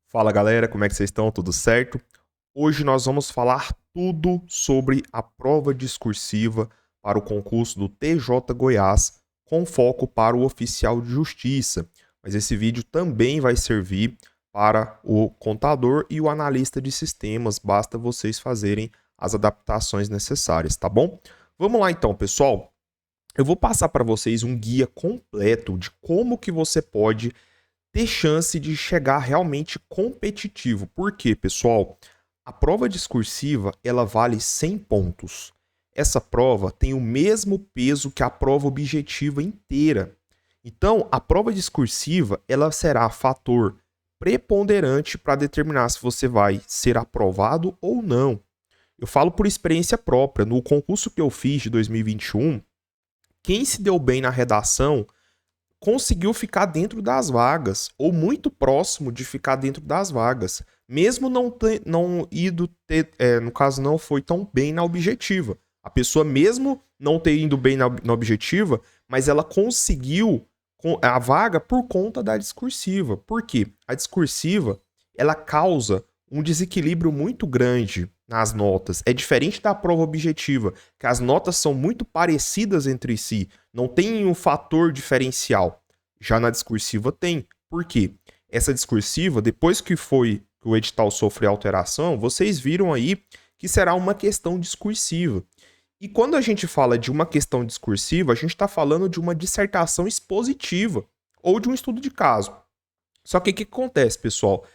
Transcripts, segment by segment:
Fala galera, como é que vocês estão? Tudo certo? Hoje nós vamos falar tudo sobre a prova discursiva para o concurso do TJ Goiás, com foco para o oficial de justiça. Mas esse vídeo também vai servir para o contador e o analista de sistemas, basta vocês fazerem as adaptações necessárias, tá bom? Vamos lá então, pessoal. Eu vou passar para vocês um guia completo de como que você pode ter chance de chegar realmente competitivo. Por quê, pessoal? A prova discursiva, ela vale 100 pontos. Essa prova tem o mesmo peso que a prova objetiva inteira. Então, a prova discursiva, ela será fator preponderante para determinar se você vai ser aprovado ou não. Eu falo por experiência própria. No concurso que eu fiz de 2021, quem se deu bem na redação conseguiu ficar dentro das vagas, ou muito próximo de ficar dentro das vagas, mesmo não ido ter, no caso, não foi tão bem na objetiva. A pessoa, mesmo não ter ido bem na objetiva, mas ela conseguiu a vaga por conta da discursiva. Por quê? A discursiva, ela causa um desequilíbrio muito grande nas notas. É diferente da prova objetiva, que as notas são muito parecidas entre si, não tem um fator diferencial. Já na discursiva tem. Por quê? Essa discursiva, depois que o edital sofreu alteração, vocês viram aí que será uma questão discursiva. E quando a gente fala de uma questão discursiva, a gente está falando de uma dissertação expositiva ou de um estudo de caso. Só que o que acontece, pessoal?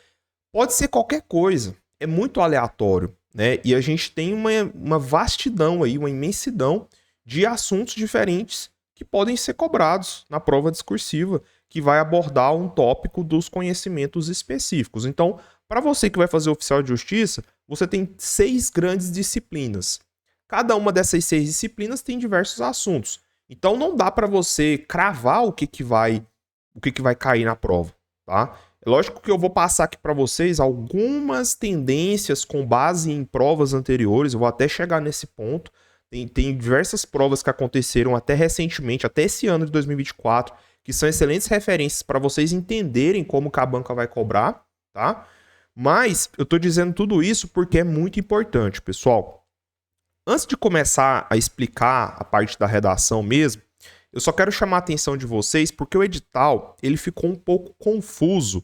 Pode ser qualquer coisa, é muito aleatório, né? E a gente tem uma vastidão aí, uma imensidão de assuntos diferentes que podem ser cobrados na prova discursiva, que vai abordar um tópico dos conhecimentos específicos. Então, para você que vai fazer oficial de justiça, você tem 6 grandes disciplinas. Cada uma dessas 6 disciplinas tem diversos assuntos. Então, não dá para você cravar o que vai cair na prova, tá? É lógico que eu vou passar aqui para vocês algumas tendências com base em provas anteriores, eu vou até chegar nesse ponto. Tem diversas provas que aconteceram até recentemente, até esse ano de 2024, que são excelentes referências para vocês entenderem como que a banca vai cobrar, tá? Mas eu estou dizendo tudo isso porque é muito importante, pessoal. Antes de começar a explicar a parte da redação mesmo, eu só quero chamar a atenção de vocês porque o edital ele ficou um pouco confuso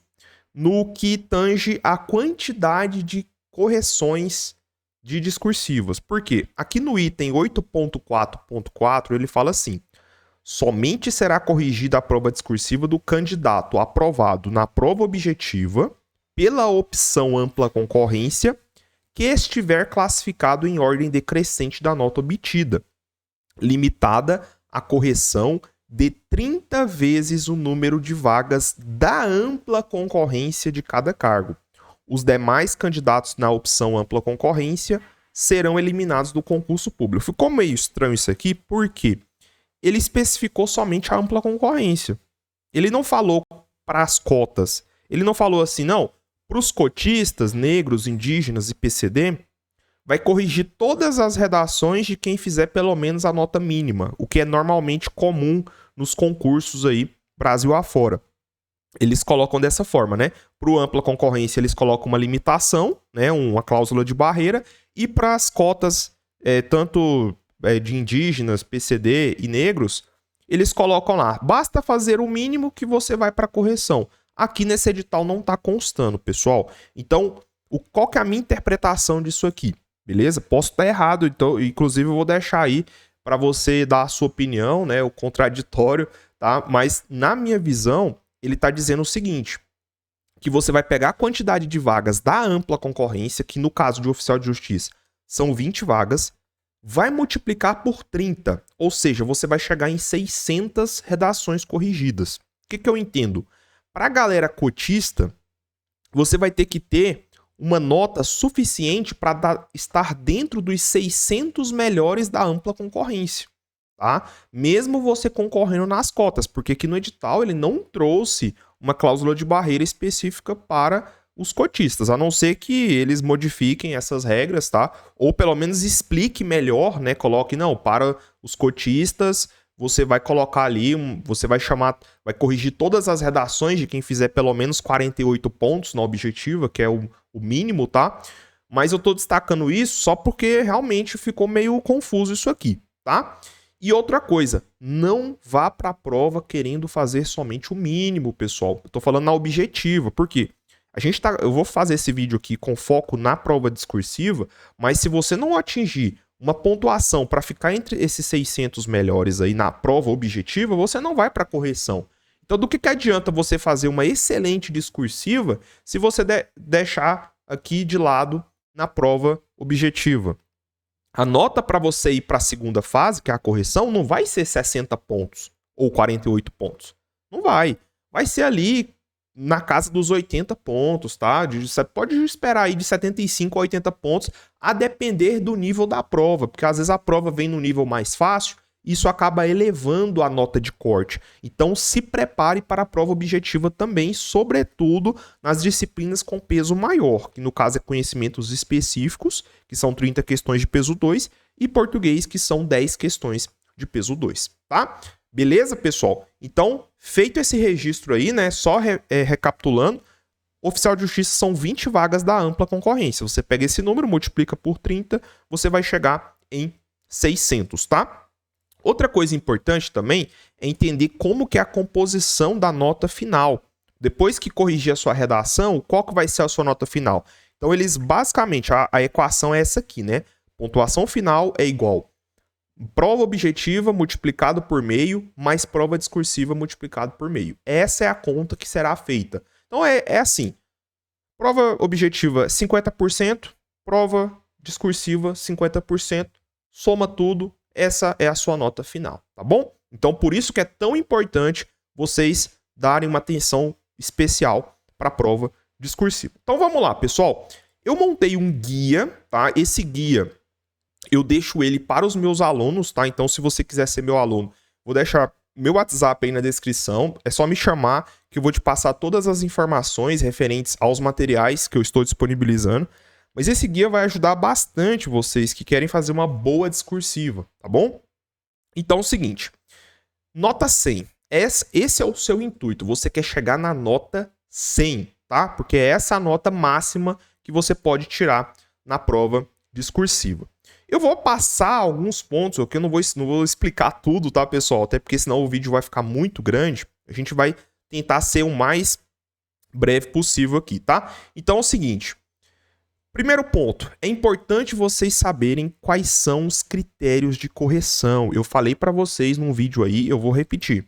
no que tange a quantidade de correções de discursivas. Por quê? Aqui no item 8.4.4 ele fala assim: somente será corrigida a prova discursiva do candidato aprovado na prova objetiva pela opção ampla concorrência que estiver classificado em ordem decrescente da nota obtida, limitada à correção de 30 vezes o número de vagas da ampla concorrência de cada cargo. Os demais candidatos na opção ampla concorrência serão eliminados do concurso público. Ficou meio estranho isso aqui, porque ele especificou somente a ampla concorrência. Ele não falou para as cotas. Ele não falou assim, não, para os cotistas, negros, indígenas e PCD, vai corrigir todas as redações de quem fizer pelo menos a nota mínima, o que é normalmente comum nos concursos aí, Brasil afora. Eles colocam dessa forma, né? Para o ampla concorrência, eles colocam uma limitação, né? Uma cláusula de barreira, e para as cotas, tanto de indígenas, PCD e negros, eles colocam lá, basta fazer o mínimo que você vai para a correção. Aqui nesse edital não está constando, pessoal. Então, qual que é a minha interpretação disso aqui? Beleza? Posso estar errado, então, inclusive eu vou deixar aí para você dar a sua opinião, né, o contraditório, tá? Mas na minha visão, ele está dizendo o seguinte, que você vai pegar a quantidade de vagas da ampla concorrência, que no caso de oficial de justiça são 20 vagas, vai multiplicar por 30, ou seja, você vai chegar em 600 redações corrigidas. O que eu entendo? Para a galera cotista, você vai ter que ter uma nota suficiente para estar dentro dos 600 melhores da ampla concorrência, tá? Mesmo você concorrendo nas cotas, porque aqui no edital ele não trouxe uma cláusula de barreira específica para os cotistas, a não ser que eles modifiquem essas regras, tá? Ou pelo menos explique melhor, né? Coloque, não, para os cotistas você vai colocar ali, você vai corrigir todas as redações de quem fizer pelo menos 48 pontos na objetiva, que é o mínimo, tá? Mas eu tô destacando isso só porque realmente ficou meio confuso isso aqui, tá? E outra coisa, não vá para a prova querendo fazer somente o mínimo, pessoal. Eu tô falando na objetiva, por quê? Eu vou fazer esse vídeo aqui com foco na prova discursiva, mas se você não atingir uma pontuação para ficar entre esses 600 melhores aí na prova objetiva, você não vai para correção. Então, do que adianta você fazer uma excelente discursiva se você deixar aqui de lado na prova objetiva? A nota para você ir para a segunda fase, que é a correção, não vai ser 60 pontos ou 48 pontos. Não vai. Vai ser ali na casa dos 80 pontos, tá? Você pode esperar aí de 75 a 80 pontos, a depender do nível da prova, porque às vezes a prova vem no nível mais fácil, isso acaba elevando a nota de corte. Então se prepare para a prova objetiva também, sobretudo nas disciplinas com peso maior, que no caso é conhecimentos específicos, que são 30 questões de peso 2, e português, que são 10 questões de peso 2, tá? Beleza, pessoal? Então, feito esse registro aí, né, só recapitulando, oficial de justiça são 20 vagas da ampla concorrência. Você pega esse número, multiplica por 30, você vai chegar em 600, tá? Outra coisa importante também é entender como que é a composição da nota final. Depois que corrigir a sua redação, qual que vai ser a sua nota final? Então, eles basicamente, a equação é essa aqui, né? Pontuação final é igual prova objetiva multiplicado por meio, mais prova discursiva multiplicado por meio. Essa é a conta que será feita. Então, é assim. Prova objetiva 50%, prova discursiva 50%, soma tudo, essa é a sua nota final, tá bom? Então, por isso que é tão importante vocês darem uma atenção especial para a prova discursiva. Então, vamos lá, pessoal. Eu montei um guia, tá? Esse guia eu deixo ele para os meus alunos, tá? Então, se você quiser ser meu aluno, vou deixar meu WhatsApp aí na descrição. É só me chamar que eu vou te passar todas as informações referentes aos materiais que eu estou disponibilizando. Mas esse guia vai ajudar bastante vocês que querem fazer uma boa discursiva, tá bom? Então, é o seguinte. Nota 100. Esse é o seu intuito. Você quer chegar na nota 100, tá? Porque é essa a nota máxima que você pode tirar na prova discursiva. Eu vou passar alguns pontos, que eu não vou explicar tudo, tá, pessoal? Até porque senão o vídeo vai ficar muito grande. A gente vai tentar ser o mais breve possível aqui, tá? Então é o seguinte. Primeiro ponto, é importante vocês saberem quais são os critérios de correção. Eu falei para vocês num vídeo aí, eu vou repetir.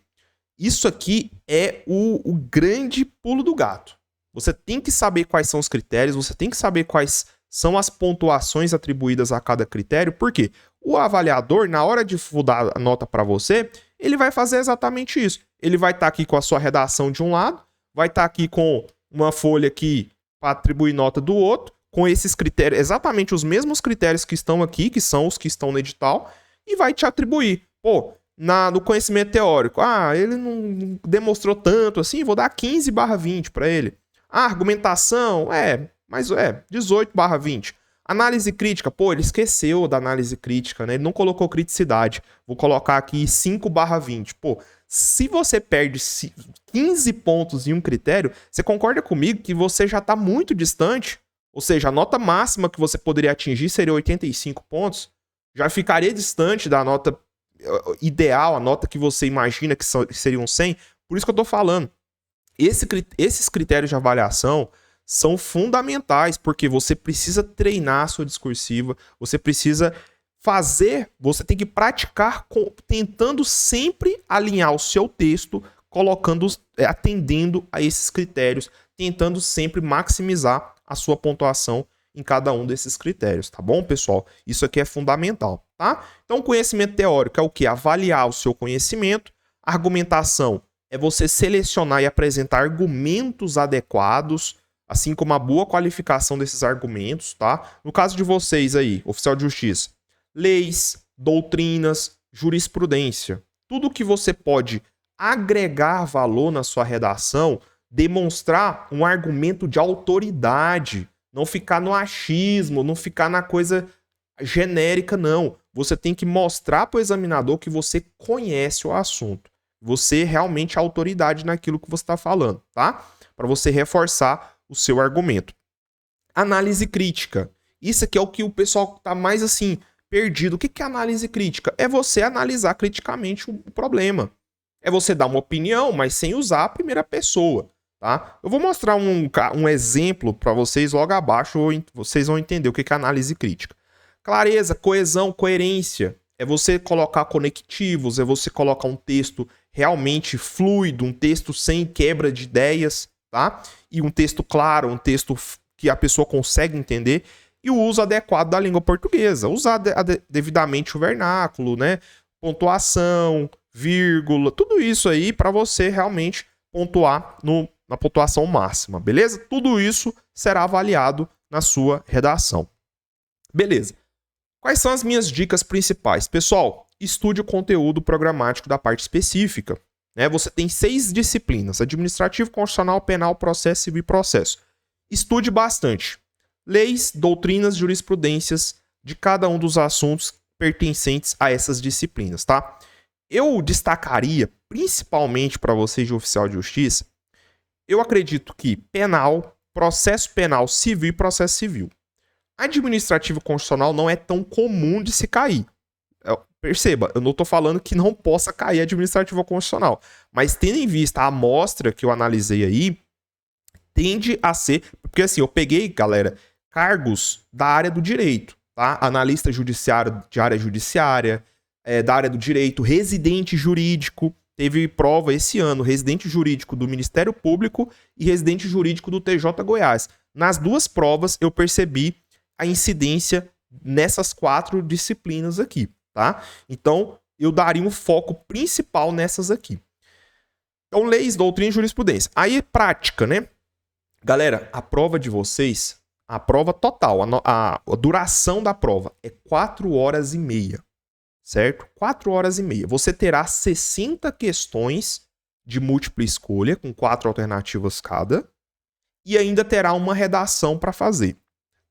Isso aqui é o grande pulo do gato. Você tem que saber quais são os critérios, você tem que saber quais são as pontuações atribuídas a cada critério, porque o avaliador, na hora de dar a nota para você, ele vai fazer exatamente isso. Ele vai estar aqui com a sua redação de um lado, vai estar aqui com uma folha aqui para atribuir nota do outro, com esses critérios, exatamente os mesmos critérios que estão aqui, que são os que estão no edital, e vai te atribuir. Pô, no conhecimento teórico, ele não demonstrou tanto assim, vou dar 15/20 para ele. Argumentação, mas 18/20. Análise crítica, ele esqueceu da análise crítica, né? Ele não colocou criticidade. Vou colocar aqui 5/20. Se você perde 15 pontos em um critério, você concorda comigo que você já está muito distante? Ou seja, a nota máxima que você poderia atingir seria 85 pontos. Já ficaria distante da nota ideal, a nota que você imagina que seriam 100. Por isso que eu estou falando. Esses critérios de avaliação são fundamentais, porque você precisa treinar a sua discursiva, você precisa você tem que praticar tentando sempre alinhar o seu texto, atendendo a esses critérios, tentando sempre maximizar a sua pontuação em cada um desses critérios, tá bom, pessoal? Isso aqui é fundamental, tá? Então, conhecimento teórico é o quê? Avaliar o seu conhecimento. Argumentação é você selecionar e apresentar argumentos adequados, assim como a boa qualificação desses argumentos, tá? No caso de vocês aí, oficial de justiça, leis, doutrinas, jurisprudência, tudo que você pode agregar valor na sua redação, demonstrar um argumento de autoridade, não ficar no achismo, não ficar na coisa genérica, não. Você tem que mostrar para o examinador que você conhece o assunto. Você realmente é autoridade naquilo que você está falando, tá? Para você reforçar o seu argumento. Análise crítica. Isso aqui é o que o pessoal está mais assim, perdido. O que é análise crítica? É você analisar criticamente o problema. É você dar uma opinião, mas sem usar a primeira pessoa, tá? Eu vou mostrar um exemplo para vocês logo abaixo, vocês vão entender o que é análise crítica. Clareza, coesão, coerência. É você colocar conectivos, é você colocar um texto realmente fluido, um texto sem quebra de ideias, tá? E um texto claro, um texto que a pessoa consegue entender. E o uso adequado da língua portuguesa. Usar devidamente o vernáculo, né? Pontuação, vírgula, tudo isso aí para você realmente pontuar na pontuação máxima, beleza? Tudo isso será avaliado na sua redação. Beleza. Quais são as minhas dicas principais? Pessoal, estude o conteúdo programático da parte específica. Né? Você tem 6 disciplinas: administrativo, constitucional, penal, processo, civil e processo. Estude bastante. Leis, doutrinas, jurisprudências de cada um dos assuntos pertencentes a essas disciplinas, tá? Eu destacaria, principalmente para vocês de oficial de justiça, eu acredito que penal, processo penal civil e processo civil. Administrativo constitucional não é tão comum de se cair. Perceba, eu não estou falando que não possa cair administrativo constitucional, mas tendo em vista a amostra que eu analisei aí, tende a ser... Porque assim, eu peguei, galera, cargos da área do direito, tá? Analista judiciário de área judiciária, da área do direito, residente jurídico. Teve prova esse ano, residente jurídico do Ministério Público e residente jurídico do TJ Goiás. Nas duas provas eu percebi a incidência nessas 4 disciplinas aqui, tá? Então, eu daria um foco principal nessas aqui. Então, leis, doutrina e jurisprudência. Aí, prática, né? Galera, a prova de vocês, a prova total, a duração da prova é 4 horas e meia, certo? 4 horas e meia. Você terá 60 questões de múltipla escolha, com 4 alternativas cada, e ainda terá uma redação para fazer.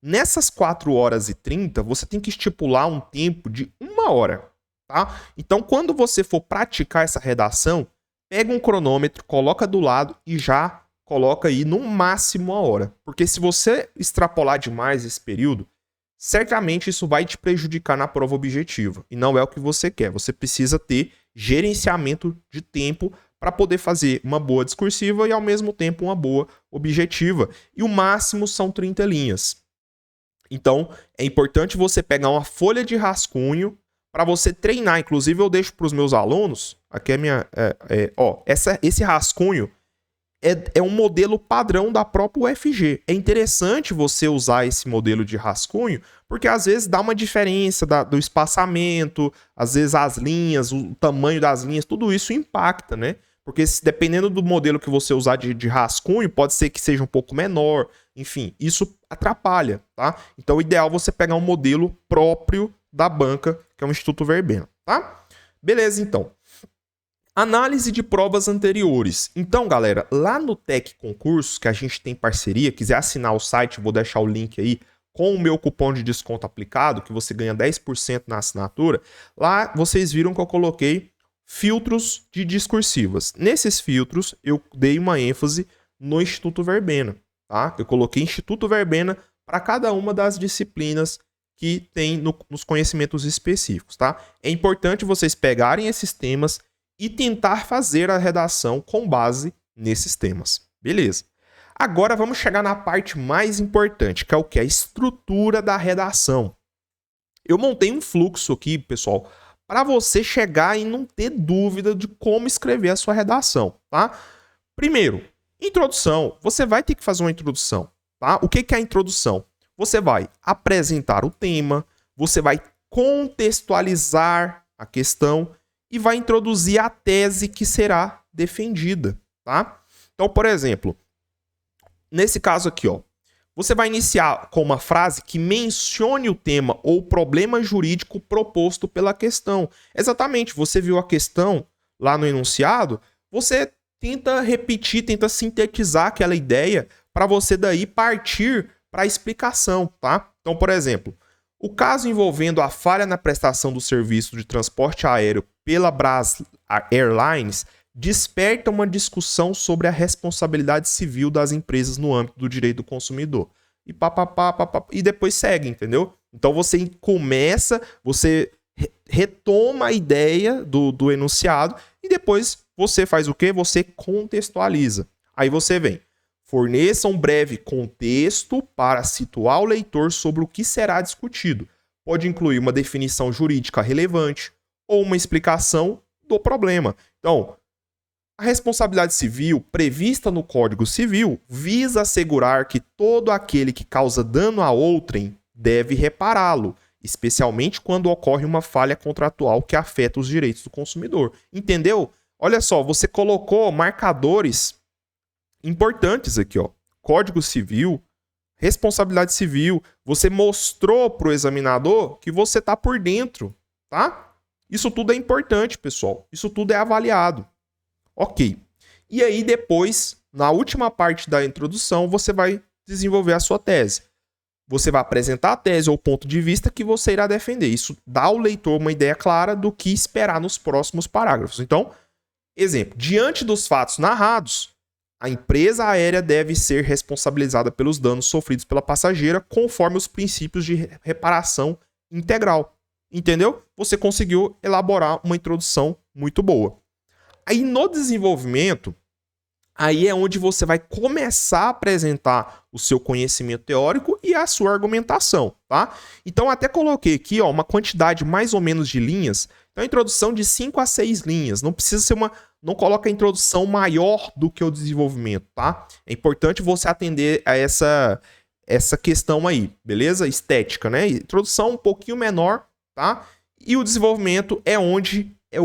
Nessas 4 horas e 30, você tem que estipular um tempo de 1 hora, tá? Então, quando você for praticar essa redação, pega um cronômetro, coloca do lado e já coloca aí no máximo 1 hora. Porque se você extrapolar demais esse período, certamente isso vai te prejudicar na prova objetiva. E não é o que você quer. Você precisa ter gerenciamento de tempo para poder fazer uma boa discursiva e, ao mesmo tempo, uma boa objetiva. E o máximo são 30 linhas. Então, é importante você pegar uma folha de rascunho para você treinar. Inclusive, eu deixo para os meus alunos, aqui é minha... esse rascunho é um modelo padrão da própria UFG. É interessante você usar esse modelo de rascunho, porque às vezes dá uma diferença do espaçamento, às vezes as linhas, o tamanho das linhas, tudo isso impacta, né? Porque dependendo do modelo que você usar de rascunho, pode ser que seja um pouco menor, enfim, isso atrapalha, tá? Então o ideal é você pegar um modelo próprio da banca, que é o Instituto Verbena, tá? Beleza, então. Análise de provas anteriores. Então, galera, lá no Tec Concursos, que a gente tem parceria, quiser assinar o site, vou deixar o link aí com o meu cupom de desconto aplicado, que você ganha 10% na assinatura. Lá vocês viram que eu coloquei filtros de discursivas. Nesses filtros, eu dei uma ênfase no Instituto Verbena, tá? Eu coloquei Instituto Verbena para cada uma das disciplinas que tem nos conhecimentos específicos, tá? É importante vocês pegarem esses temas e tentar fazer a redação com base nesses temas. Beleza. Agora vamos chegar na parte mais importante, que é o que? A estrutura da redação. Eu montei um fluxo aqui, pessoal, para você chegar e não ter dúvida de como escrever a sua redação, tá? Primeiro, introdução. Você vai ter que fazer uma introdução, tá? O que é a introdução? Você vai apresentar o tema, você vai contextualizar a questão e vai introduzir a tese que será defendida, tá? Então, por exemplo, nesse caso aqui, ó, você vai iniciar com uma frase que mencione o tema ou problema jurídico proposto pela questão. Exatamente, você viu a questão lá no enunciado, você tenta repetir, tenta sintetizar aquela ideia para você daí partir para a explicação, tá? Então, por exemplo, O caso envolvendo a falha na prestação do serviço de transporte aéreo pela Bras Airlines desperta uma discussão sobre a responsabilidade civil das empresas no âmbito do direito do consumidor. E e depois segue, entendeu? Então você começa, você retoma a ideia do enunciado e depois você faz o quê? Você contextualiza. Aí você vem. Forneça um breve contexto para situar o leitor sobre o que será discutido. Pode incluir uma definição jurídica relevante ou uma explicação do problema. Então, a responsabilidade civil prevista no Código Civil visa assegurar que todo aquele que causa dano a outrem deve repará-lo, especialmente quando ocorre uma falha contratual que afeta os direitos do consumidor. Entendeu? Olha só, você colocou marcadores importantes aqui, ó. Código Civil, responsabilidade civil. Você mostrou para o examinador que você está por dentro, tá? Isso tudo é importante, pessoal. Isso tudo é avaliado. Ok. E aí depois, na última parte da introdução, você vai desenvolver a sua tese. Você vai apresentar a tese ou ponto de vista que você irá defender. Isso dá ao leitor uma ideia clara do que esperar nos próximos parágrafos. Então, exemplo, diante dos fatos narrados, a empresa aérea deve ser responsabilizada pelos danos sofridos pela passageira conforme os princípios de reparação integral. Entendeu? Você conseguiu elaborar uma introdução muito boa. Aí no desenvolvimento, aí é onde você vai começar a apresentar o seu conhecimento teórico e a sua argumentação, tá? Então até coloquei aqui, ó, uma quantidade mais ou menos de linhas. Então introdução de 5 a 6 linhas. Não precisa ser não coloca a introdução maior do que o desenvolvimento, tá? É importante você atender a essa questão aí, beleza? Estética, né? Introdução um pouquinho menor, tá? E o desenvolvimento é onde é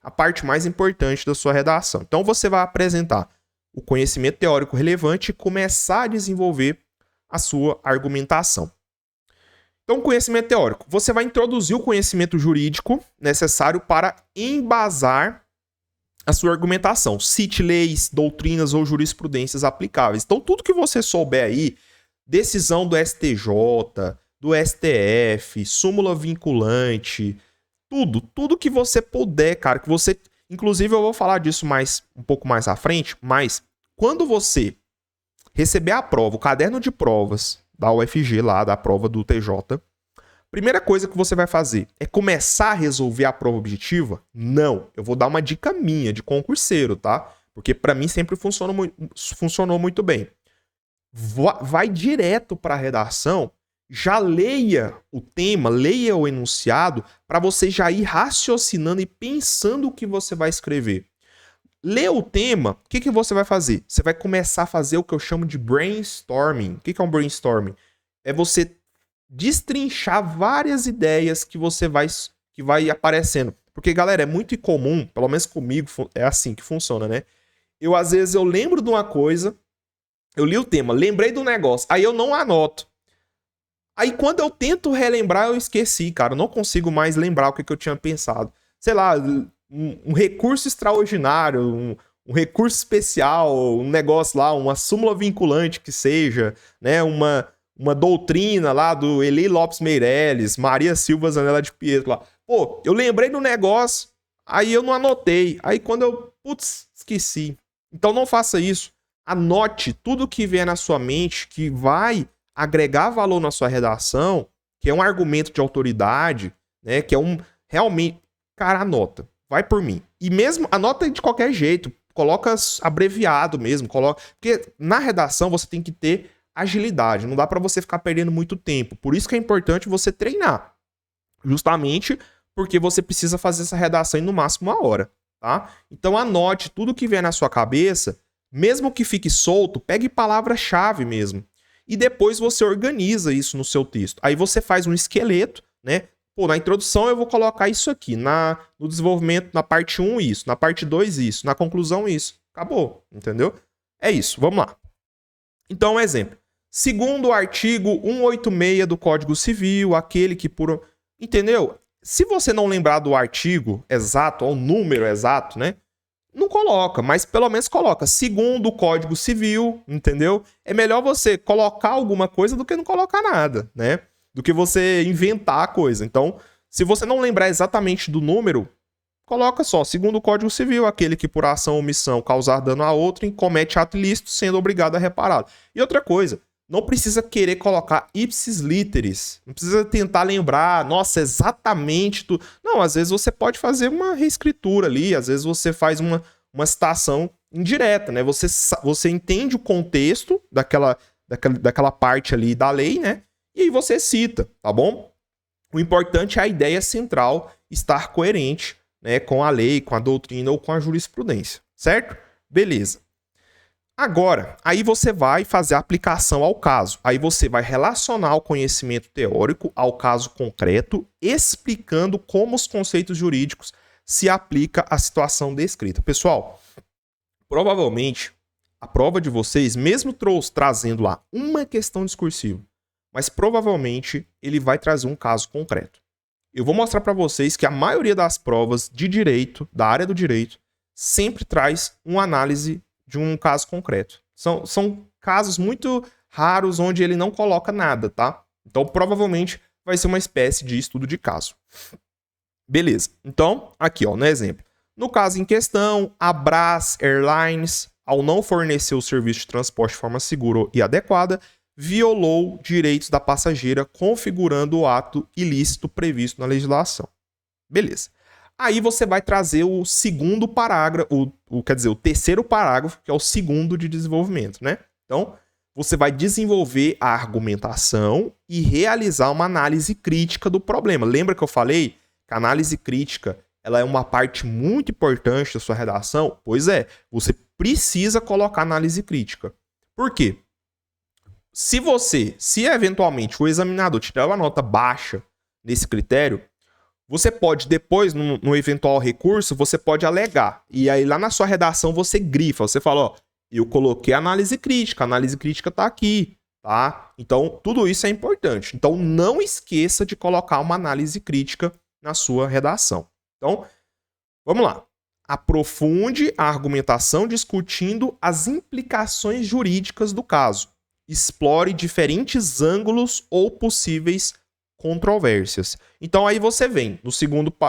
a parte mais importante da sua redação. Então você vai apresentar o conhecimento teórico relevante e começar a desenvolver a sua argumentação. Então, conhecimento teórico. Você vai introduzir o conhecimento jurídico necessário para embasar a sua argumentação. Cite leis, doutrinas ou jurisprudências aplicáveis. Então, tudo que você souber aí, decisão do STJ, do STF, súmula vinculante, tudo que você puder, cara, que você... Inclusive, eu vou falar disso um pouco mais à frente, mas quando você receber a prova, o caderno de provas da UFG lá, da prova do TJ, primeira coisa que você vai fazer é começar a resolver a prova objetiva? Não, eu vou dar uma dica minha de concurseiro, tá? Porque para mim sempre funcionou muito bem. Vai direto para a redação, já leia o tema, leia o enunciado, para você já ir raciocinando e pensando o que você vai escrever. Lê o tema, o que você vai fazer? Você vai começar a fazer o que eu chamo de brainstorming. O que é um brainstorming? É você destrinchar várias ideias que vai aparecendo. Porque, galera, é muito incomum, pelo menos comigo, é assim que funciona, né? Às vezes, eu lembro de uma coisa, eu li o tema, lembrei do negócio, aí eu não anoto. Aí, quando eu tento relembrar, eu esqueci, cara. Eu não consigo mais lembrar o que eu tinha pensado. Sei lá, um recurso extraordinário, um recurso especial, um negócio lá, uma súmula vinculante que seja, né? Uma doutrina lá do Eli Lopes Meireles, Maria Silva Zanella de Pietro lá. Pô, eu lembrei do negócio, aí eu não anotei. Aí quando eu, esqueci. Então não faça isso. Anote tudo que vier na sua mente que vai agregar valor na sua redação, que é um argumento de autoridade, né? Que é realmente, cara, anota. Vai por mim. E mesmo, anota de qualquer jeito. Coloca abreviado mesmo. Porque na redação você tem que ter agilidade. Não dá para você ficar perdendo muito tempo. Por isso que é importante você treinar. Justamente porque você precisa fazer essa redação em no máximo 1 hora, tá? Então anote tudo que vier na sua cabeça, mesmo que fique solto, pegue palavra-chave mesmo. E depois você organiza isso no seu texto. Aí você faz um esqueleto, né? Pô, na introdução eu vou colocar isso aqui. No desenvolvimento, na parte 1, isso. Na parte 2, isso. Na conclusão, isso. Acabou, entendeu? É isso, vamos lá. Então, um exemplo. Segundo o artigo 186 do Código Civil, aquele que por... Entendeu? Se você não lembrar do artigo exato, ou o número exato, né? Não coloca, mas pelo menos coloca. Segundo o Código Civil, entendeu? É melhor você colocar alguma coisa do que não colocar nada, né? do que você inventar a coisa. Então, se você não lembrar exatamente do número, coloca só, segundo o Código Civil, aquele que por ação ou omissão causar dano a outrem comete ato ilícito sendo obrigado a repará-lo. E outra coisa, não precisa querer colocar ipsis literis, não precisa tentar lembrar, nossa, exatamente tudo. Não, às vezes você pode fazer uma reescritura ali, às vezes você faz uma citação indireta, né? Você entende o contexto daquela parte ali da lei, né? E aí você cita, tá bom? O importante é a ideia central estar coerente, né, com a lei, com a doutrina ou com a jurisprudência, certo? Beleza. Agora, aí você vai fazer a aplicação ao caso. Aí você vai relacionar o conhecimento teórico ao caso concreto, explicando como os conceitos jurídicos se aplicam à situação descrita. Pessoal, provavelmente a prova de vocês, mesmo trazendo lá uma questão discursiva, mas provavelmente ele vai trazer um caso concreto. Eu vou mostrar para vocês que a maioria das provas de direito, da área do direito, sempre traz uma análise de um caso concreto. São casos muito raros onde ele não coloca nada, tá? Então, provavelmente, vai ser uma espécie de estudo de caso. Beleza. Então, aqui, ó, no exemplo. No caso em questão, a Brás Airlines, ao não fornecer o serviço de transporte de forma segura e adequada, violou direitos da passageira, configurando o ato ilícito previsto na legislação. Beleza. Aí você vai trazer o segundo parágrafo, o terceiro parágrafo, que é o segundo de desenvolvimento, né? Então, você vai desenvolver a argumentação e realizar uma análise crítica do problema. Lembra que eu falei que a análise crítica ela é uma parte muito importante da sua redação? Pois é, você precisa colocar análise crítica. Por quê? Se eventualmente o examinador tirar uma nota baixa nesse critério, você pode depois, no eventual recurso, você pode alegar. E aí lá na sua redação você grifa, você fala, ó, eu coloquei a análise crítica tá aqui, tá? Então tudo isso é importante. Então não esqueça de colocar uma análise crítica na sua redação. Então, vamos lá. Aprofunde a argumentação discutindo as implicações jurídicas do caso. Explore diferentes ângulos ou possíveis controvérsias. Então aí você vem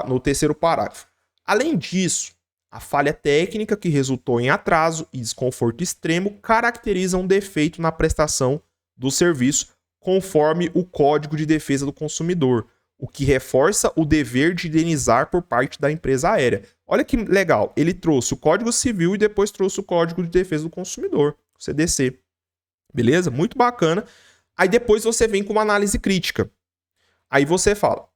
no terceiro parágrafo. Além disso, a falha técnica que resultou em atraso e desconforto extremo caracteriza um defeito na prestação do serviço conforme o Código de Defesa do Consumidor, o que reforça o dever de indenizar por parte da empresa aérea. Olha que legal, ele trouxe o Código Civil e depois trouxe o Código de Defesa do Consumidor, o CDC. Beleza? Muito bacana. Aí depois você vem com uma análise crítica. Aí você fala,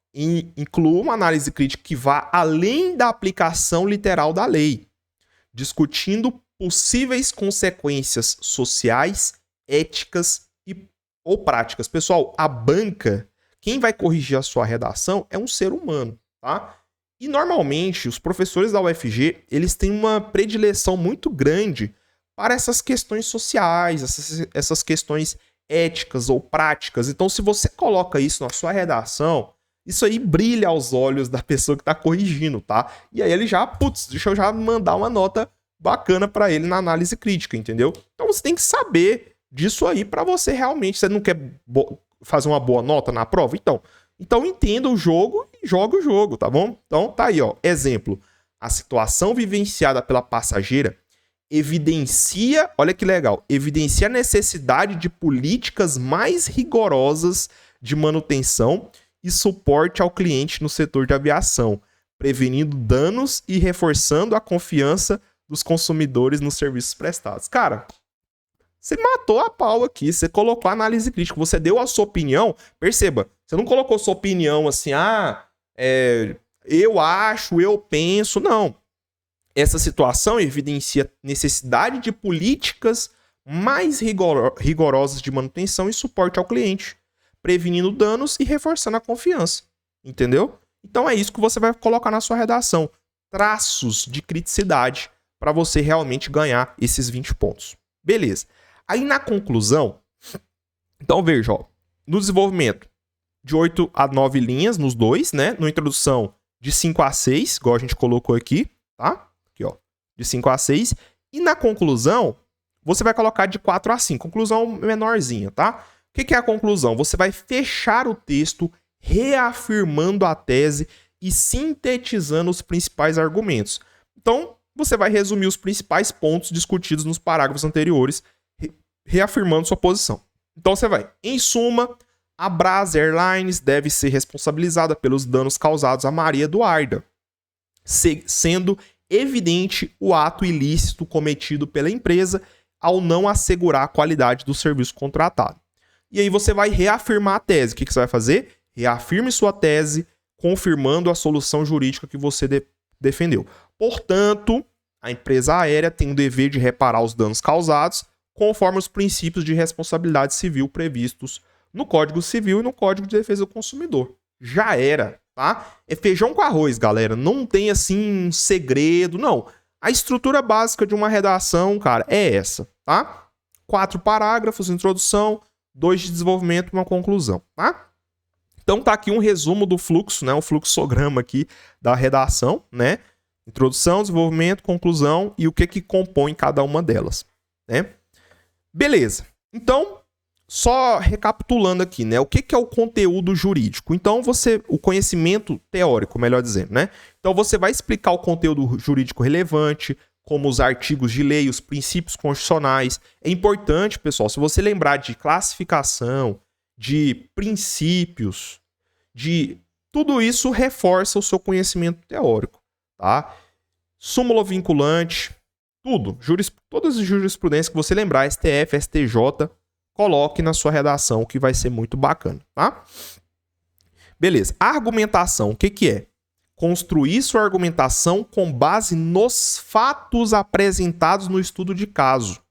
inclua uma análise crítica que vá além da aplicação literal da lei, discutindo possíveis consequências sociais, éticas ou práticas. Pessoal, a banca, quem vai corrigir a sua redação é um ser humano, tá? E normalmente os professores da UFG, eles têm uma predileção muito grande para essas questões sociais, essas questões éticas ou práticas. Então, se você coloca isso na sua redação, isso aí brilha aos olhos da pessoa que está corrigindo, tá? E aí ele já, deixa eu já mandar uma nota bacana para ele na análise crítica, entendeu? Então, você tem que saber disso aí para você realmente, você não quer fazer uma boa nota na prova? Então entenda o jogo e joga o jogo, tá bom? Então, tá aí, ó, exemplo. A situação vivenciada pela passageira evidencia, olha que legal, evidencia a necessidade de políticas mais rigorosas de manutenção e suporte ao cliente no setor de aviação, prevenindo danos e reforçando a confiança dos consumidores nos serviços prestados. Cara, você matou a pau aqui, você colocou a análise crítica, você deu a sua opinião, perceba, você não colocou sua opinião assim, eu acho, eu penso, não. Essa situação evidencia necessidade de políticas mais rigorosas de manutenção e suporte ao cliente, prevenindo danos e reforçando a confiança. Entendeu? Então é isso que você vai colocar na sua redação. Traços de criticidade para você realmente ganhar esses 20 pontos. Beleza. Aí na conclusão, então veja, ó, no desenvolvimento de 8 a 9 linhas nos dois, né? Na introdução de 5 a 6, igual a gente colocou aqui, tá? Aqui, ó, de 5 a 6. E na conclusão, você vai colocar de 4 a 5. Conclusão menorzinha, tá? que é a conclusão? Você vai fechar o texto reafirmando a tese e sintetizando os principais argumentos. Então, você vai resumir os principais pontos discutidos nos parágrafos anteriores, reafirmando sua posição. Então, você vai, em suma, a Bras Airlines deve ser responsabilizada pelos danos causados a Maria Eduarda, sendo evidente o ato ilícito cometido pela empresa ao não assegurar a qualidade do serviço contratado. E aí você vai reafirmar a tese. O que você vai fazer? Reafirme sua tese, confirmando a solução jurídica que você defendeu. Portanto, a empresa aérea tem o dever de reparar os danos causados conforme os princípios de responsabilidade civil previstos no Código Civil e no Código de Defesa do Consumidor. Já era, tá? É feijão com arroz, galera. Não tem, assim, um segredo, não. A estrutura básica de uma redação, cara, é essa, tá? 4 parágrafos, introdução, 2 de desenvolvimento e uma conclusão, tá? Então tá aqui um resumo do fluxo, né? Um fluxograma aqui da redação, né? Introdução, desenvolvimento, conclusão e o que compõe cada uma delas, né? Beleza. Então, só recapitulando aqui, né? O que é o conteúdo jurídico? Então, o conhecimento teórico, melhor dizendo, né? Então, você vai explicar o conteúdo jurídico relevante, como os artigos de lei, os princípios constitucionais. É importante, pessoal, se você lembrar de classificação, de princípios, de tudo isso reforça o seu conhecimento teórico, tá? Súmula vinculante, tudo, todas as jurisprudências que você lembrar, STF, STJ, coloque na sua redação, que vai ser muito bacana, tá? Beleza. A argumentação, o que é? Construir sua argumentação com base nos fatos apresentados no estudo de caso.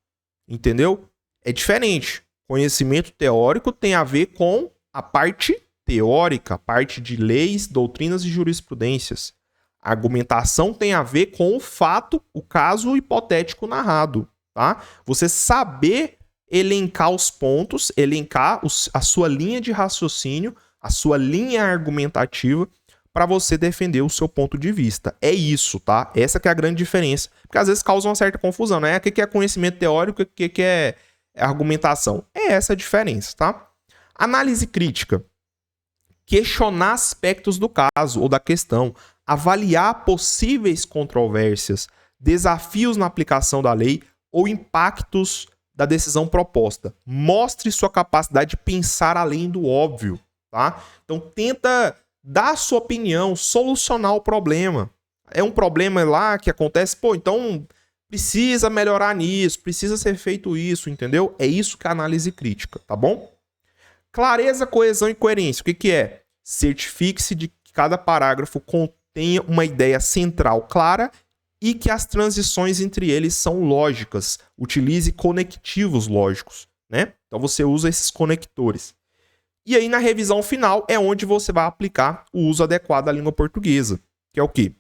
Entendeu? É diferente. Conhecimento teórico tem a ver com a parte teórica, a parte de leis, doutrinas e jurisprudências. A argumentação tem a ver com o fato, o caso hipotético narrado, tá? Você saber elencar os pontos, elencar a sua linha de raciocínio, a sua linha argumentativa para você defender o seu ponto de vista. É isso, tá? Essa que é a grande diferença. Porque às vezes causa uma certa confusão, né? O que é conhecimento teórico e o que é argumentação? É essa a diferença, tá? Análise crítica. Questionar aspectos do caso ou da questão. Avaliar possíveis controvérsias, desafios na aplicação da lei ou impactos da decisão proposta. Mostre sua capacidade de pensar além do óbvio, tá? Então tenta dar a sua opinião, solucionar o problema. É um problema lá que acontece, então precisa melhorar nisso, precisa ser feito isso, entendeu? É isso que é a análise crítica, tá bom? Clareza, coesão e coerência. O que é? Certifique-se de que cada parágrafo contenha uma ideia central clara e que as transições entre eles são lógicas. Utilize conectivos lógicos, né? Então você usa esses conectores. E aí na revisão final é onde você vai aplicar o uso adequado da língua portuguesa, que é o quê?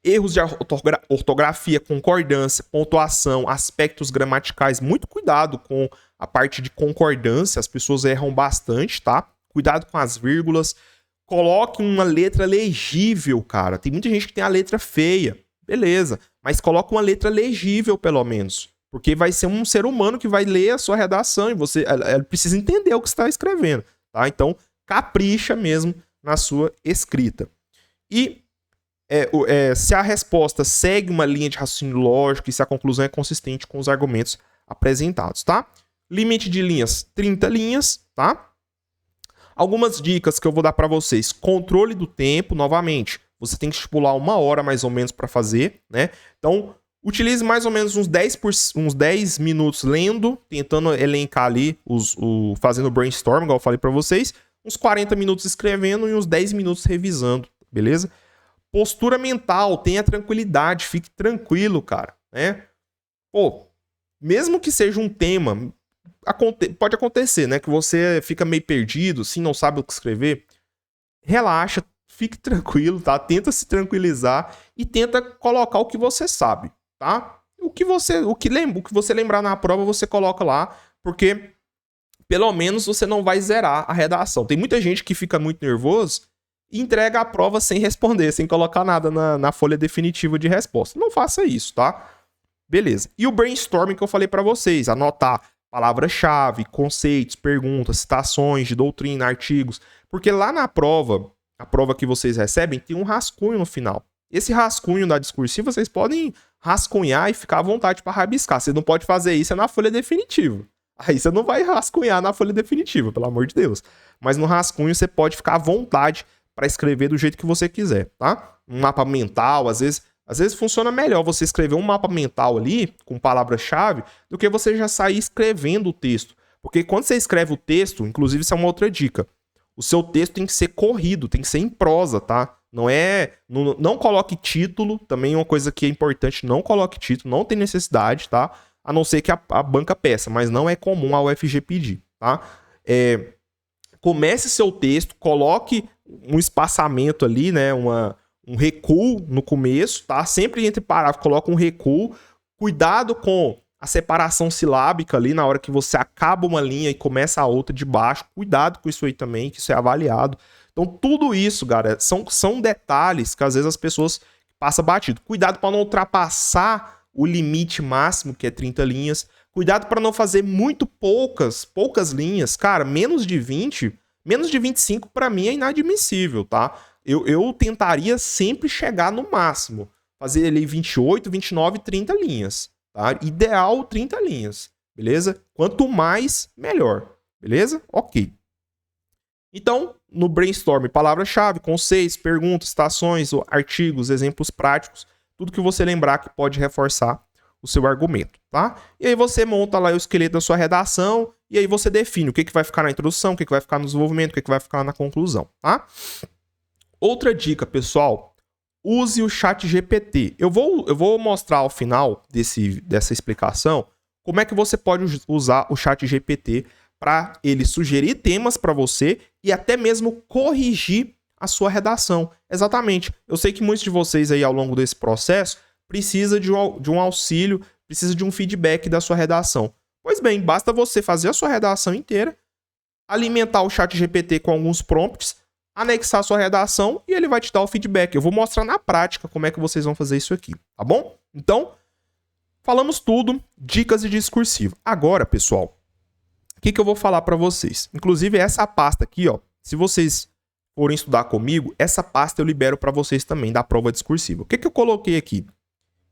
Erros de ortografia, concordância, pontuação, aspectos gramaticais. Muito cuidado com a parte de concordância, as pessoas erram bastante, tá? Cuidado com as vírgulas. Coloque uma letra legível, cara. Tem muita gente que tem a letra feia. Beleza. Mas coloque uma letra legível, pelo menos. Porque vai ser um ser humano que vai ler a sua redação e ela precisa entender o que você está escrevendo, tá? Então, capricha mesmo na sua escrita. E se a resposta segue uma linha de raciocínio lógico e se a conclusão é consistente com os argumentos apresentados, tá? Limite de linhas, 30 linhas, tá? Algumas dicas que eu vou dar para vocês. Controle do tempo, novamente. Você tem que estipular 1 hora mais ou menos para fazer, né? Então, utilize mais ou menos uns 10 minutos lendo, tentando elencar ali, fazendo brainstorm, igual eu falei para vocês. Uns 40 minutos escrevendo e uns 10 minutos revisando, beleza? Postura mental, tenha tranquilidade, fique tranquilo, cara, né? Pô, mesmo que seja um tema, pode acontecer, né? Que você fica meio perdido, assim, não sabe o que escrever. Relaxa, fique tranquilo, tá? Tenta se tranquilizar e tenta colocar o que você sabe, tá? O que você lembrar na prova, você coloca lá, porque pelo menos você não vai zerar a redação. Tem muita gente que fica muito nervoso e entrega a prova sem responder, sem colocar nada na folha definitiva de resposta. Não faça isso, tá? Beleza. E o brainstorming que eu falei para vocês, anotar palavra-chave, conceitos, perguntas, citações de doutrina, artigos. Porque lá na prova, a prova que vocês recebem, tem um rascunho no final. Esse rascunho da discursiva, vocês podem rascunhar e ficar à vontade para rabiscar. Você não pode fazer isso na folha definitiva. Aí você não vai rascunhar na folha definitiva, pelo amor de Deus. Mas no rascunho você pode ficar à vontade para escrever do jeito que você quiser, tá? Um mapa mental, às vezes funciona melhor você escrever um mapa mental ali, com palavra-chave, do que você já sair escrevendo o texto. Porque quando você escreve o texto, inclusive isso é uma outra dica, o seu texto tem que ser corrido, tem que ser em prosa, tá? Não coloque título, também é uma coisa que é importante, não coloque título, não tem necessidade, tá? A não ser que a banca peça, mas não é comum a UFG pedir, tá? Comece seu texto, coloque um espaçamento ali, né? Um recuo no começo, tá? Sempre entre parágrafos, coloca um recuo. Cuidado com a separação silábica ali na hora que você acaba uma linha e começa a outra de baixo. Cuidado com isso aí também, que isso é avaliado. Então, tudo isso, galera, são detalhes que às vezes as pessoas passam batido. Cuidado para não ultrapassar o limite máximo, que é 30 linhas. Cuidado para não fazer muito poucas linhas. Cara, menos de 20, menos de 25 para mim é inadmissível, tá? Eu tentaria sempre chegar no máximo. Fazer ali 28, 29, 30 linhas, tá? Ideal 30 linhas, beleza? Quanto mais, melhor, beleza? Ok. Então, no brainstorm, palavra-chave, conceitos, perguntas, citações, artigos, exemplos práticos, tudo que você lembrar que pode reforçar o seu argumento, tá? E aí você monta lá o esqueleto da sua redação e aí você define o que vai ficar na introdução, o que vai ficar no desenvolvimento, o que vai ficar na conclusão, tá? Outra dica, pessoal, use o ChatGPT. Eu vou mostrar ao final dessa explicação como é que você pode usar o ChatGPT para ele sugerir temas para você e até mesmo corrigir a sua redação. Exatamente. Eu sei que muitos de vocês aí ao longo desse processo precisa de um auxílio, precisa de um feedback da sua redação. Pois bem, basta você fazer a sua redação inteira, alimentar o ChatGPT com alguns prompts, anexar a sua redação e ele vai te dar o feedback. Eu vou mostrar na prática como é que vocês vão fazer isso aqui, tá bom? Então, falamos tudo, dicas de discursivo. Agora, pessoal, o que eu vou falar para vocês? Inclusive, essa pasta aqui, ó, se vocês forem estudar comigo, essa pasta eu libero para vocês também da prova discursiva. O que eu coloquei aqui?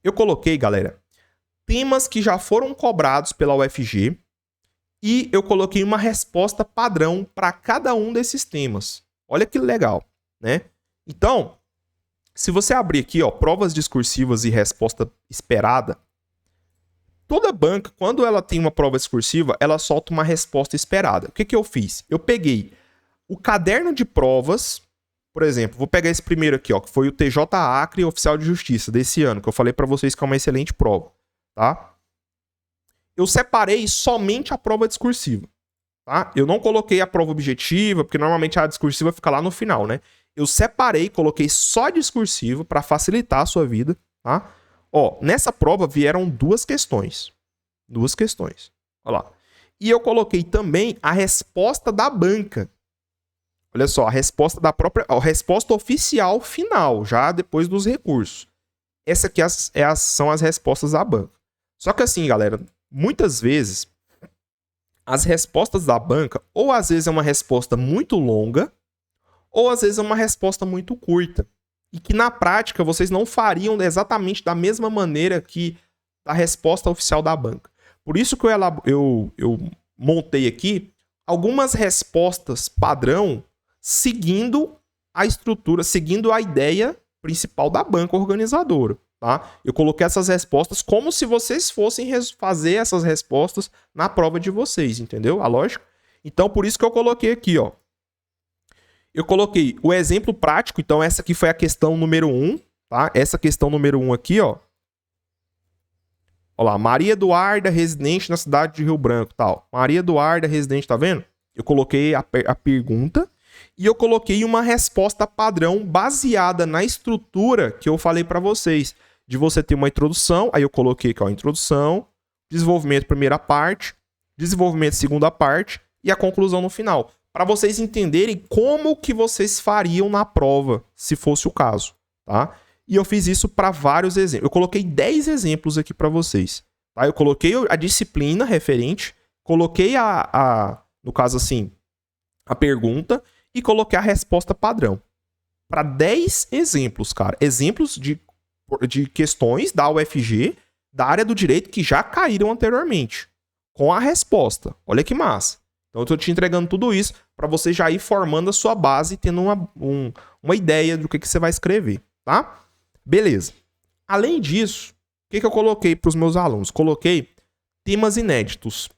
Eu coloquei, galera, temas que já foram cobrados pela UFG e eu coloquei uma resposta padrão para cada um desses temas. Olha que legal, né? Então, se você abrir aqui, ó, provas discursivas e resposta esperada, toda banca, quando ela tem uma prova discursiva, ela solta uma resposta esperada. O que eu fiz? Eu peguei o caderno de provas, por exemplo, vou pegar esse primeiro aqui, ó, que foi o TJ Acre Oficial de Justiça desse ano, que eu falei para vocês que é uma excelente prova, tá? Eu separei somente a prova discursiva, tá? Eu não coloquei a prova objetiva, porque normalmente a discursiva fica lá no final, né? Eu separei, coloquei só a discursiva para facilitar a sua vida, tá? Ó, nessa prova vieram duas questões. Olha lá. E eu coloquei também a resposta da banca. Olha só, a resposta da própria, a resposta oficial final, já depois dos recursos. Essa aqui são as respostas da banca. Só que assim, galera, muitas vezes as respostas da banca, ou às vezes é uma resposta muito longa, ou às vezes é uma resposta muito curta. E que na prática vocês não fariam exatamente da mesma maneira que a resposta oficial da banca. Por isso que eu montei aqui algumas respostas padrão seguindo a estrutura, seguindo a ideia principal da banca organizadora. Tá? Eu coloquei essas respostas como se vocês fossem fazer essas respostas na prova de vocês, entendeu? A lógica? Então, por isso que eu coloquei aqui, ó. Eu coloquei o exemplo prático, então essa aqui foi a questão número 1, tá? Essa questão número 1 aqui, ó. Olha lá, Maria Eduarda, residente na cidade de Rio Branco, tal. Maria Eduarda, residente, tá vendo? Eu coloquei a pergunta e eu coloquei uma resposta padrão baseada na estrutura que eu falei para vocês. De você ter uma introdução, aí eu coloquei aqui, ó, introdução, desenvolvimento primeira parte, desenvolvimento segunda parte e a conclusão no final. Para vocês entenderem como que vocês fariam na prova, se fosse o caso, tá? E eu fiz isso para vários exemplos. Eu coloquei 10 exemplos aqui para vocês, tá? Eu coloquei a disciplina referente coloquei no caso assim, a pergunta e coloquei a resposta padrão. Para 10 exemplos, cara. Exemplos de questões da UFG, da área do direito, que já caíram anteriormente. Com a resposta. Olha que massa. Então eu tô te entregando tudo isso para você já ir formando a sua base e tendo uma ideia do que você vai escrever, tá? Beleza. Além disso, o que eu coloquei para os meus alunos? Coloquei temas inéditos.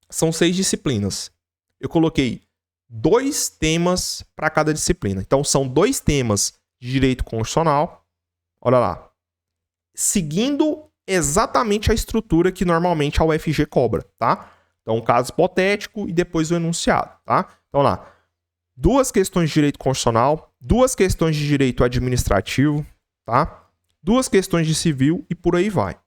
São 6 disciplinas. Eu coloquei 2 temas para cada disciplina. Então são 2 temas de direito constitucional. Olha lá. Seguindo exatamente a estrutura que normalmente a UFG cobra, tá? Então, um caso hipotético e depois o enunciado, tá? Então, lá. 2 questões de direito constitucional, 2 questões de direito administrativo, tá? 2 questões de civil e por aí vai.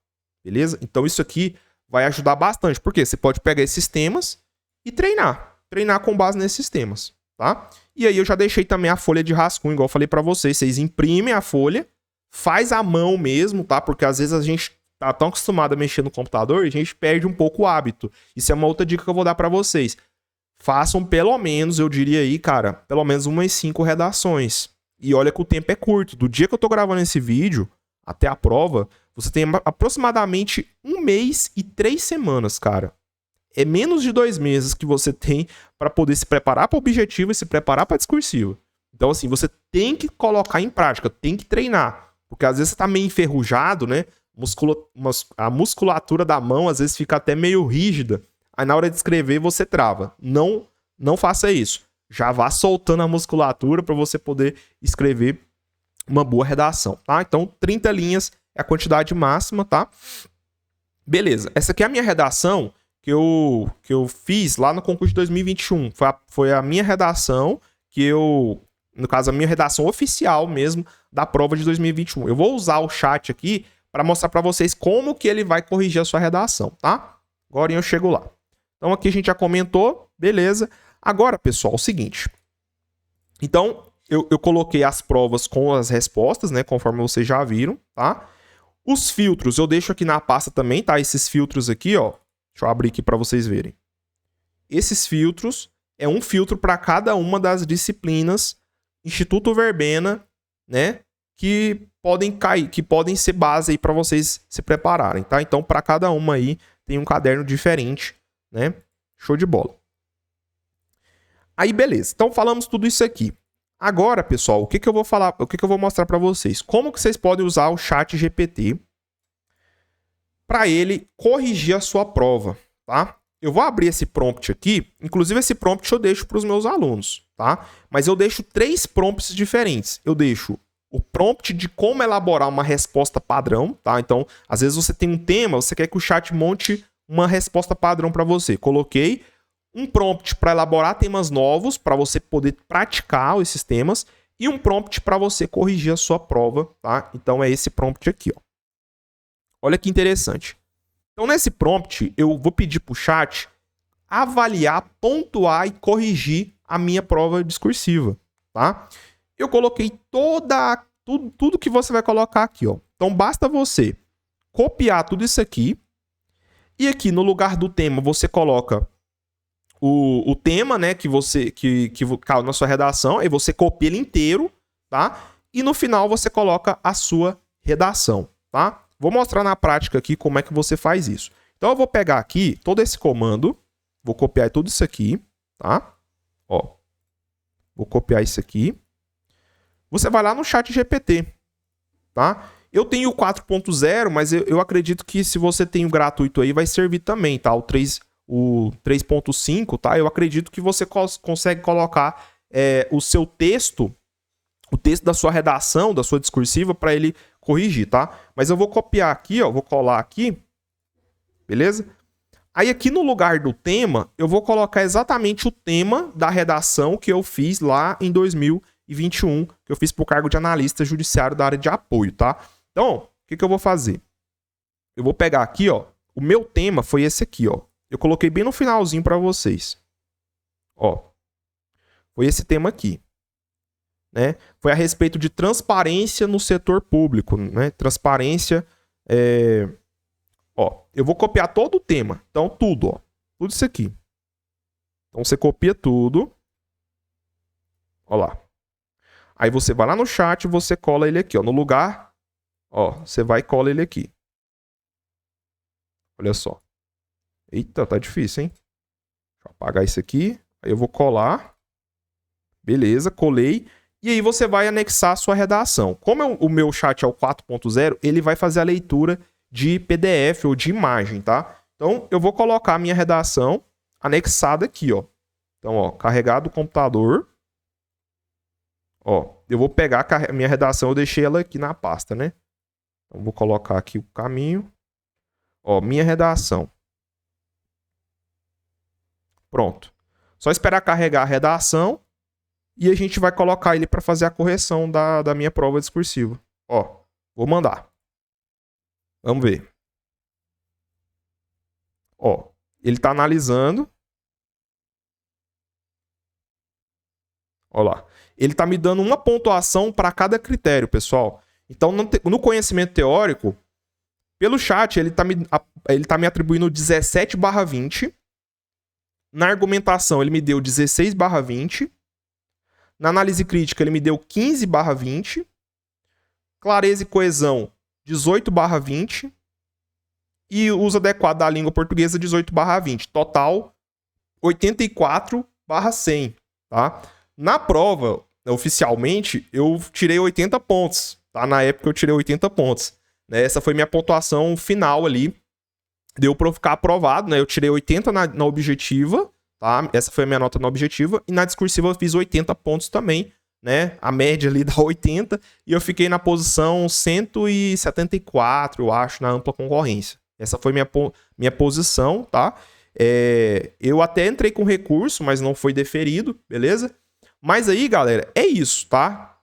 Beleza? Então, isso aqui vai ajudar bastante. Porque você pode pegar esses temas e treinar. Treinar com base nesses temas, tá? E aí eu já deixei também a folha de rascunho, igual eu falei pra vocês. Vocês imprimem a folha, faz à mão mesmo, tá? Porque às vezes a gente tá tão acostumado a mexer no computador e a gente perde um pouco o hábito. Isso é uma outra dica que eu vou dar pra vocês. Façam pelo menos, eu diria aí, cara, pelo menos umas 5 redações. E olha que o tempo é curto. Do dia que eu tô gravando esse vídeo até a prova, você tem aproximadamente 1 mês e 3 semanas, cara. É menos de 2 meses que você tem para poder se preparar para o objetivo e se preparar para a discursiva. Então, assim, você tem que colocar em prática, tem que treinar. Porque às vezes você tá meio enferrujado, né? A musculatura da mão às vezes fica até meio rígida. Aí na hora de escrever você trava. Não faça isso. Já vá soltando a musculatura para você poder escrever uma boa redação, tá? Então 30 linhas é a quantidade máxima, tá? Beleza. Essa aqui é a minha redação que eu fiz lá no concurso de 2021. Foi a minha redação no caso, a minha redação oficial mesmo da prova de 2021. Eu vou usar o chat aqui para mostrar para vocês como que ele vai corrigir a sua redação, tá? Agora eu chego lá. Então aqui a gente já comentou, beleza. Agora, pessoal, é o seguinte. Então, eu coloquei as provas com as respostas, né? Conforme vocês já viram, tá? Os filtros eu deixo aqui na pasta também, tá? Esses filtros aqui, ó. Deixa eu abrir aqui para vocês verem. Esses filtros é um filtro para cada uma das disciplinas Instituto Verbena, né? Que podem ser base aí para vocês se prepararem, tá? Então, para cada uma aí tem um caderno diferente, né? Show de bola. Aí, beleza. Então, falamos tudo isso aqui. Agora, pessoal, o que eu vou falar, o que eu vou mostrar para vocês? Como que vocês podem usar o chat GPT para ele corrigir a sua prova, tá? Eu vou abrir esse prompt aqui, inclusive esse prompt eu deixo para os meus alunos, tá? Mas eu deixo 3 prompts diferentes. Eu deixo o prompt de como elaborar uma resposta padrão, tá? Então, às vezes você tem um tema, você quer que o chat monte uma resposta padrão para você. Coloquei um prompt para elaborar temas novos, para você poder praticar esses temas, e um prompt para você corrigir a sua prova, tá? Então, é esse prompt aqui, ó. Olha que interessante. Então, nesse prompt, eu vou pedir para o chat avaliar, pontuar e corrigir a minha prova discursiva, tá? Eu coloquei tudo que você vai colocar aqui, ó. Então, basta você copiar tudo isso aqui e aqui no lugar do tema você coloca o tema, né, que caiu na sua redação, aí você copia ele inteiro, tá? E no final você coloca a sua redação, tá? Vou mostrar na prática aqui como é que você faz isso. Então eu vou pegar aqui todo esse comando, vou copiar tudo isso aqui, tá? Ó, vou copiar isso aqui. Você vai lá no chat GPT, tá? Eu tenho o 4.0, mas eu acredito que se você tem o gratuito aí, vai servir também, tá? O 3.5, tá? Eu acredito que você consegue colocar o seu texto, o texto da sua redação, da sua discursiva, para ele corrigir, tá? Mas eu vou copiar aqui, ó, vou colar aqui, beleza? Aí aqui no lugar do tema, eu vou colocar exatamente o tema da redação que eu fiz lá em 2021, que eu fiz para o cargo de analista judiciário da área de apoio, tá? Então, o que eu vou fazer? Eu vou pegar aqui, ó, o meu tema foi esse aqui, ó. Eu coloquei bem no finalzinho para vocês. Ó, foi esse tema aqui, né? Foi a respeito de transparência no setor público, né? Transparência, ó, eu vou copiar todo o tema. Então, tudo, ó. tudo isso aqui. Então você copia tudo. Olha lá. Aí você vai lá no chat e você cola ele aqui, ó, no lugar. Ó, você vai e cola ele aqui. Olha só. Eita, tá difícil, hein? Deixa eu apagar isso aqui. Aí eu vou colar. Beleza, colei. E aí você vai anexar a sua redação. Como o meu chat é o 4.0, ele vai fazer a leitura de PDF ou de imagem, tá? Então eu vou colocar a minha redação anexada aqui, ó. Então, ó, carregar do computador. Ó, eu vou pegar a minha redação, eu deixei ela aqui na pasta, né? Então vou colocar aqui o caminho. Ó, minha redação. Pronto. Só esperar carregar a redação e a gente vai colocar ele para fazer a correção da minha prova discursiva. Ó, vou mandar. Vamos ver. Ó, ele está analisando. Ó lá. Ele está me dando uma pontuação para cada critério, pessoal. Então, no conhecimento teórico, pelo chat, ele tá me atribuindo 17/20. Na argumentação, ele me deu 16/20. Na análise crítica, ele me deu 15/20. Clareza e coesão, 18/20. E uso adequado da língua portuguesa, 18/20. Total, 84/100, tá? Na prova, oficialmente, eu tirei 80 pontos, tá? Na época, eu tirei 80 pontos. Essa foi minha pontuação final ali. Deu para eu ficar aprovado, né? Eu tirei 80 na objetiva, tá? Essa foi a minha nota na objetiva. E na discursiva eu fiz 80 pontos também, né? A média ali dá 80. E eu fiquei na posição 174, eu acho, na ampla concorrência. Essa foi minha posição, tá? Eu até entrei com recurso, mas não foi deferido, beleza? Mas aí, galera, é isso, tá?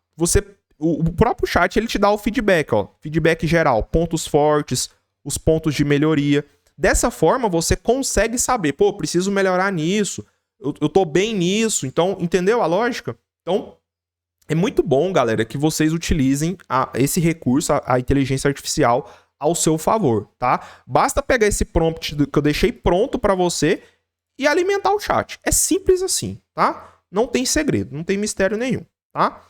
O próprio chat, ele te dá o feedback, ó. Feedback geral, pontos fortes, os pontos de melhoria. Dessa forma, você consegue saber, pô, preciso melhorar nisso, eu tô bem nisso. Então, entendeu a lógica? Então, é muito bom, galera, que vocês utilizem esse recurso, a inteligência artificial, ao seu favor, tá? Basta pegar esse prompt que eu deixei pronto para você e alimentar o chat. É simples assim, tá? Não tem segredo, não tem mistério nenhum, tá?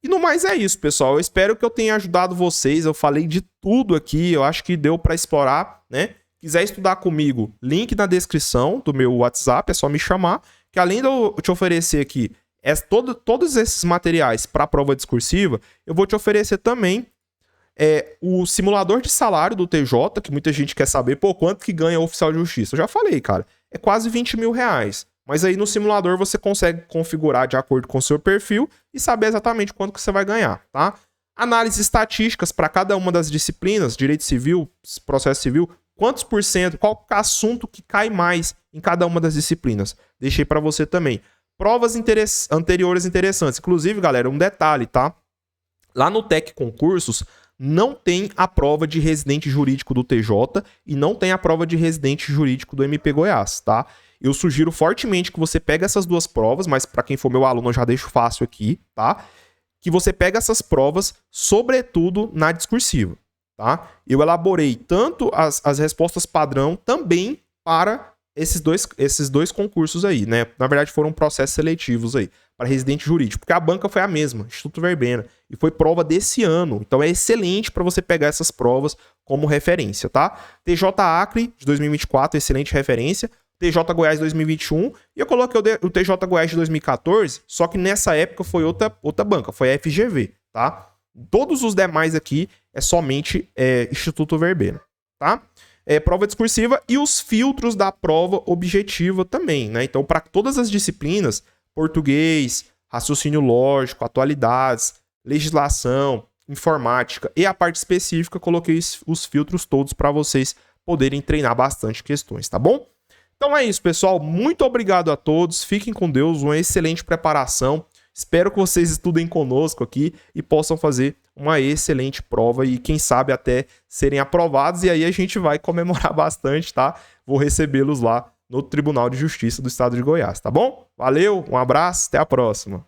E no mais é isso, pessoal. Eu espero que eu tenha ajudado vocês. Eu falei de tudo aqui, eu acho que deu para explorar, né? Quiser estudar comigo, link na descrição do meu WhatsApp, é só me chamar, que além de eu te oferecer aqui todos esses materiais para a prova discursiva, eu vou te oferecer também o simulador de salário do TJ, que muita gente quer saber, pô, quanto que ganha o oficial de justiça? Eu já falei, cara, é quase 20 mil reais. Mas aí no simulador você consegue configurar de acordo com o seu perfil e saber exatamente quanto que você vai ganhar, tá? Análises estatísticas para cada uma das disciplinas, direito civil, processo civil, quantos por cento, qual assunto que cai mais em cada uma das disciplinas. Deixei para você também. Provas anteriores interessantes. Inclusive, galera, um detalhe, tá? Lá no Tec Concursos, não tem a prova de residente jurídico do TJ e não tem a prova de residente jurídico do MP Goiás, tá? Eu sugiro fortemente que você pegue essas duas provas, mas para quem for meu aluno eu já deixo fácil aqui, tá? Que você pega essas provas, sobretudo na discursiva, tá? Eu elaborei tanto as respostas padrão também para esses dois concursos aí, né? Na verdade foram processos seletivos aí, para residente jurídico, porque a banca foi a mesma, Instituto Verbena, e foi prova desse ano. Então é excelente para você pegar essas provas como referência, tá? TJ Acre de 2024, excelente referência. TJ Goiás 2021, e eu coloquei o TJ Goiás de 2014, só que nessa época foi outra banca, foi a FGV, tá? Todos os demais aqui é somente Instituto Verbena, tá? Prova discursiva e os filtros da prova objetiva também, né? Então, para todas as disciplinas, português, raciocínio lógico, atualidades, legislação, informática e a parte específica, coloquei os filtros todos para vocês poderem treinar bastante questões, tá bom? Então é isso, pessoal. Muito obrigado a todos. Fiquem com Deus. Uma excelente preparação. Espero que vocês estudem conosco aqui e possam fazer uma excelente prova e, quem sabe, até serem aprovados. E aí a gente vai comemorar bastante, tá? Vou recebê-los lá no Tribunal de Justiça do Estado de Goiás, tá bom? Valeu, um abraço, até a próxima.